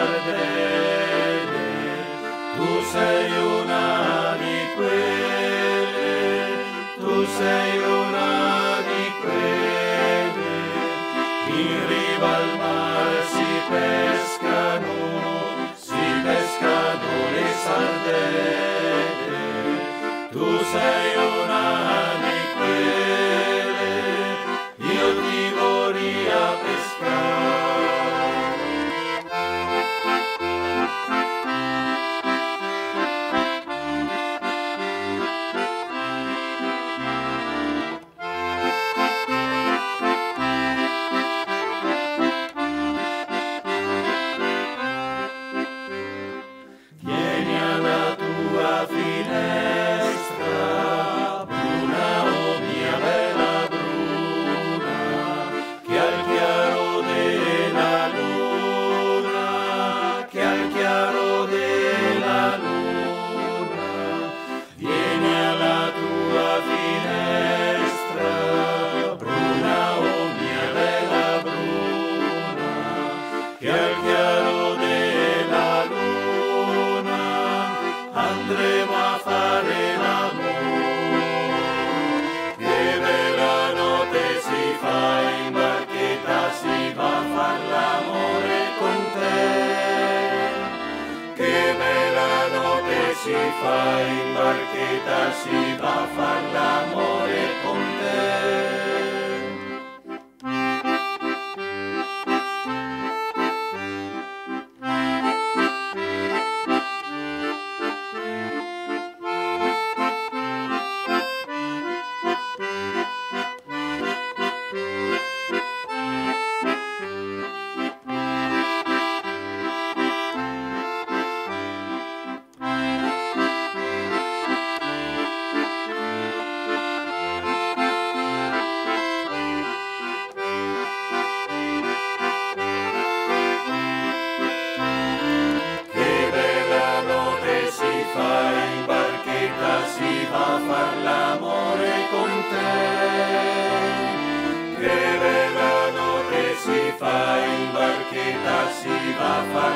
Sardegna, tu sei una di quelle, tu sei una di quelle, in riva al mare si pescano le sardelle, tu sei una di quelle, io ti vorrei pescare. Vieni alla tua finestra, bruna, oh mia bella bruna, che al chiaro della luna, che al chiaro della luna, vieni alla tua finestra, bruna, oh mia bella bruna, che al chiaro della luna andremo a fare l'amore. Che bella notte si fa in barchetta, si va a far l'amore con te. Che bella notte si fa in barchetta, si va a far l'amore con te. In barchetta si va a far l'amore con te. Che bella notte si fa in barchetta, si va a far